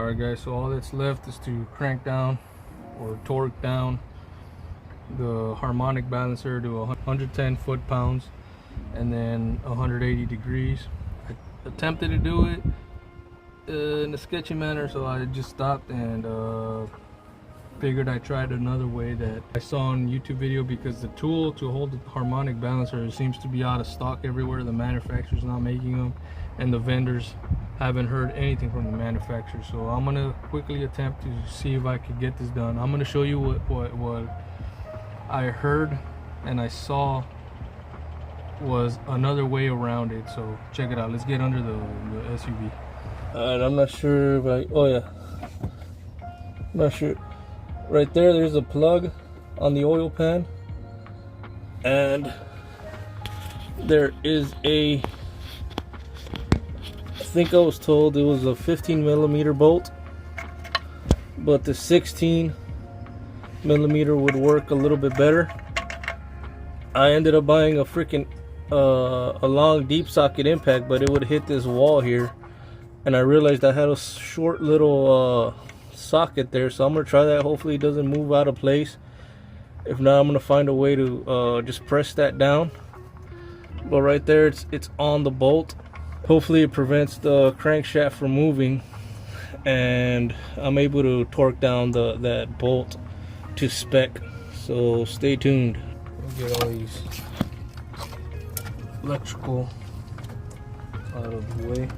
Alright guys, so all that's left is to crank down or torque down the harmonic balancer to 110 foot-pounds and then 180 degrees. I attempted to do it in a sketchy manner, so I just stopped and figured I tried another way that I saw on YouTube video, because the tool to hold the harmonic balancer seems to be out of stock everywhere. The manufacturer's not making them, and the vendors haven't heard anything from the manufacturer. So I'm gonna quickly attempt to see if I could get this done. I'm gonna show you what I heard and I saw was another way around it. So check it out. Let's get under the SUV. And I'm not sure if oh yeah, I'm not sure. Right there's a plug on the oil pan, and there is I think I was told it was a 15mm bolt, but the 16mm would work a little bit better. I ended up buying a freaking a long deep socket impact, but it would hit this wall here, and I realized I had a short little socket there, so I'm gonna try that. Hopefully it doesn't move out of place. If not, I'm gonna find a way to just press that down. But right there, it's on the bolt. Hopefully it prevents the crankshaft from moving, and I'm able to torque down that bolt to spec. So stay tuned. Get all these electrical out of the way.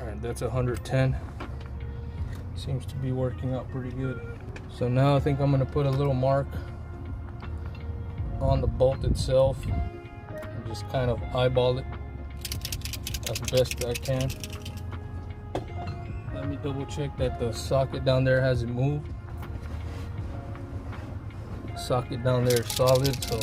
Alright, that's 110. Seems to be working out pretty good. So now I think I'm going to put a little mark on the bolt itself and just kind of eyeball it as best I can. Let me double check that the socket down there hasn't moved. Socket down there is solid, so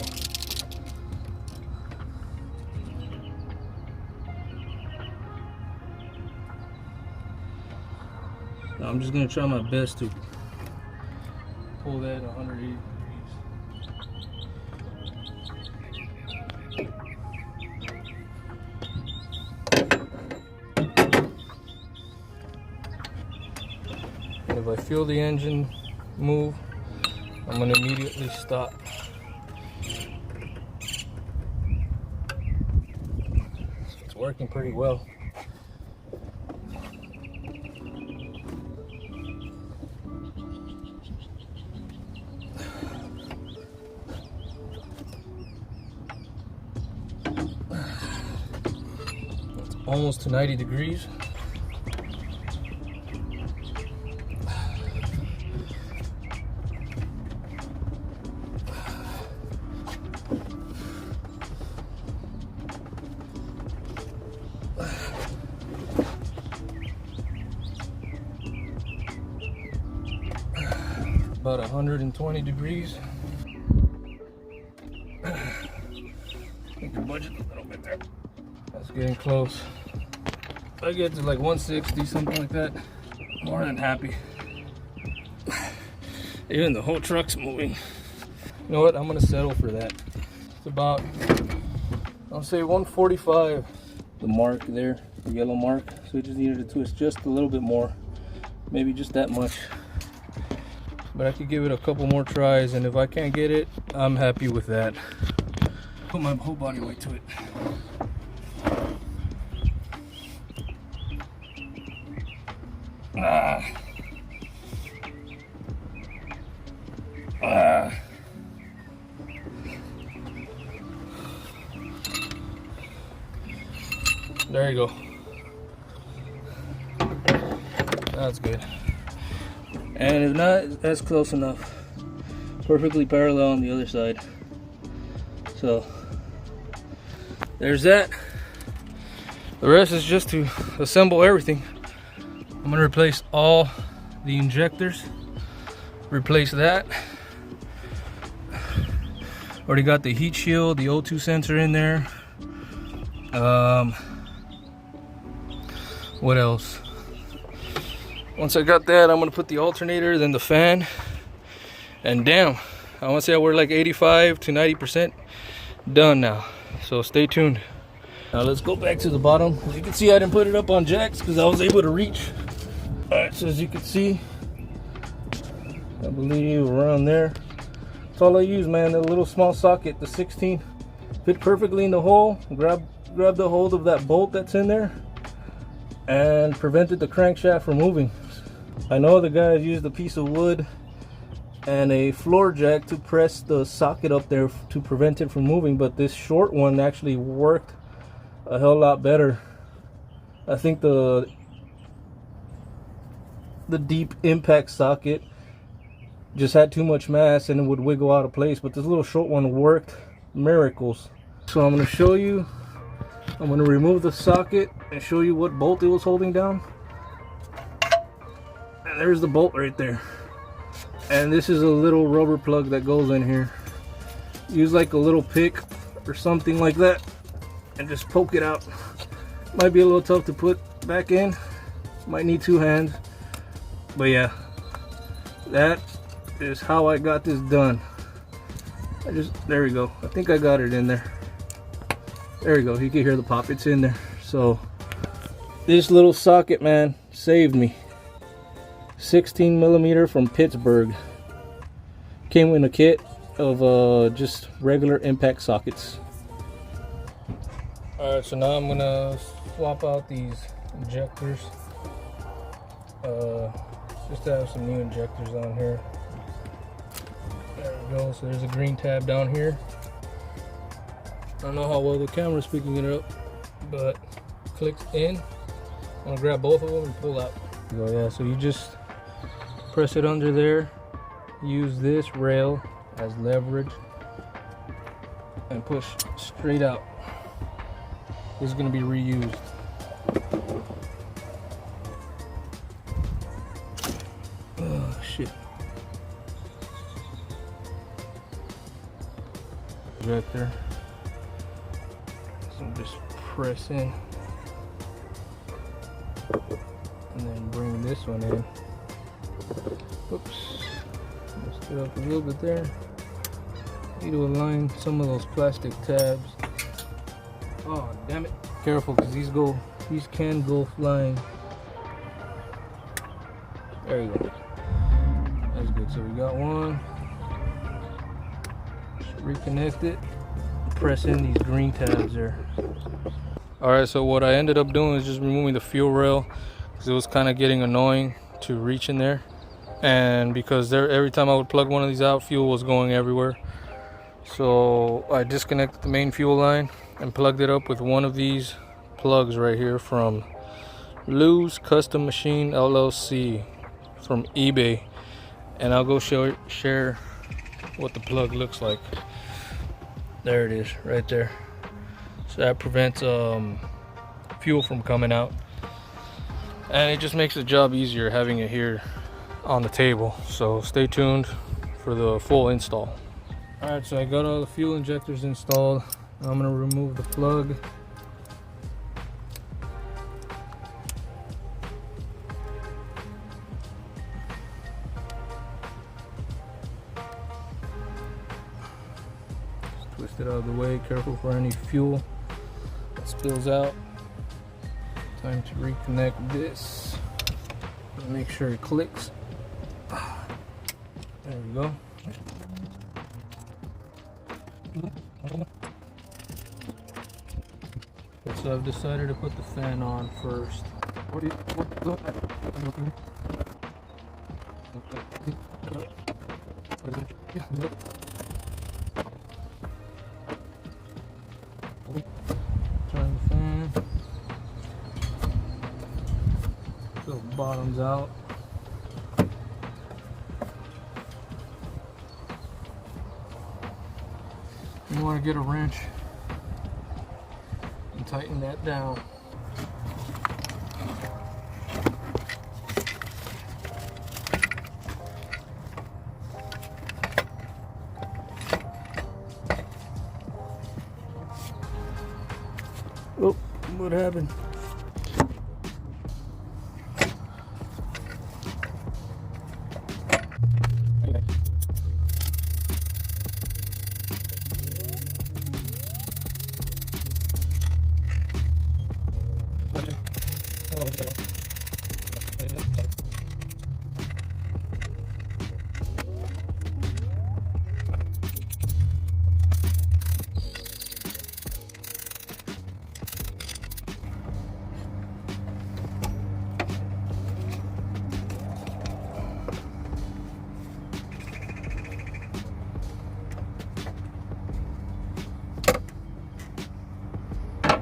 now I'm just going to try my best to pull that 180 degrees. And if I feel the engine move, I'm going to immediately stop. It's working pretty well. It's almost to 90 degrees. About 120 degrees. I think the budget a little bit there. That's getting close. If I get to like 160, something like that, more than happy. Even the whole truck's moving. You know what? I'm gonna settle for that. It's about, I'll say 145. The mark there, the yellow mark. So we just needed to twist just a little bit more, maybe just that much. But I could give it a couple more tries, and if I can't get it, I'm happy with that. Put my whole body weight to it. There you go. That's good. And if not, that's close enough. Perfectly parallel on the other side. So there's that. The rest is just to assemble everything. I'm gonna replace all the injectors. Replace that. Already got the heat shield, the O2 sensor in there. What else? Once I got that, I'm gonna put the alternator, then the fan, And damn, I want to say we're like 85 to 90% done now. So stay tuned. Now let's go back to the bottom. As you can see, I didn't put it up on jacks because I was able to reach. Alright, so as you can see, I believe around there. That's all I use, man. That little small socket, the 16, fit perfectly in the hole. Grab the hold of that bolt that's in there and prevented the crankshaft from moving. I know the guys used a piece of wood and a floor jack to press the socket up there to prevent it from moving, but this short one actually worked a hell lot better. I think the deep impact socket just had too much mass and it would wiggle out of place, but this little short one worked miracles. So I'm going to show you. I'm going to remove the socket and show you what bolt it was holding down. And there's the bolt right there. And this is a little rubber plug that goes in here. Use like a little pick or something like that and just poke it out. Might be a little tough to put back in. Might need two hands. But yeah, that is how I got this done. There we go. I think I got it in there. There we go. You can hear the pop. It's in there. So this little socket, man, saved me. 16 millimeter from Pittsburgh. Came in a kit of just regular impact sockets. Alright, so now I'm gonna swap out these injectors. Just to have some new injectors on here. There we go. So there's a green tab down here. I don't know how well the camera's picking it up, but clicks in. I'm gonna grab both of them and pull out. So yeah, so you just press it under there. Use this rail as leverage and push straight out. This is gonna be reused. Oh shit. Injector. So just press in and then bring this one in. Oops, messed it up a little bit there. Need to align some of those plastic tabs. Oh damn it! Careful, because these can go flying. There you go. That's good. So we got one. Just reconnect it. Press in these green tabs there. Alright, so what I ended up doing is just removing the fuel rail because it was kind of getting annoying to reach in there, and because every time I would plug one of these out, fuel was going everywhere. So I disconnected the main fuel line and plugged it up with one of these plugs right here from Lou's Custom Machine LLC from eBay, and I'll go share what the plug looks like. There it is, right there. So that prevents fuel from coming out, and it just makes the job easier having it here on the table. So stay tuned for the full install. Alright, so I got all the fuel injectors installed. I'm gonna remove the plug. Twist it out of the way. Careful for any fuel that spills out. Time to reconnect this. Make sure it clicks. There we go. So I've decided to put the fan on first. Turn the fan. So the bottom's out. You want to get a wrench and tighten that down. Oh, what happened?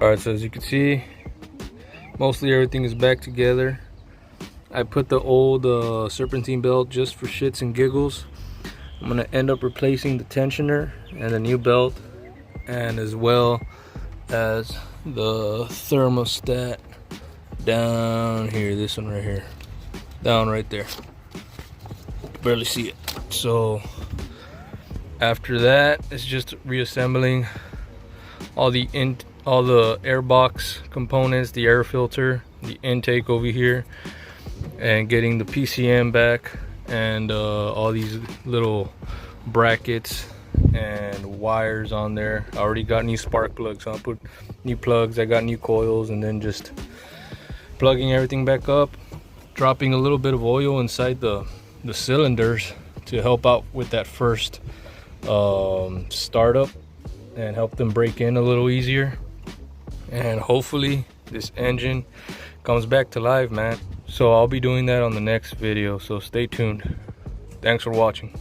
Alright, so as you can see, mostly everything is back together. I put the old Serpentine belt just for shits and giggles. I'm going to end up replacing the tensioner and the new belt, and as well as the thermostat down here, this one right here, down right there. Barely see it. So after that, it's just reassembling all the airbox components, the air filter, the intake over here, and getting the PCM back, and all these little brackets and wires on there. I already got new spark plugs, so I'll put new plugs. I got new coils, and then just plugging everything back up, dropping a little bit of oil inside the cylinders to help out with that first startup and help them break in a little easier. And hopefully this engine comes back to life, man. So I'll be doing that on the next video, so stay tuned. Thanks for watching.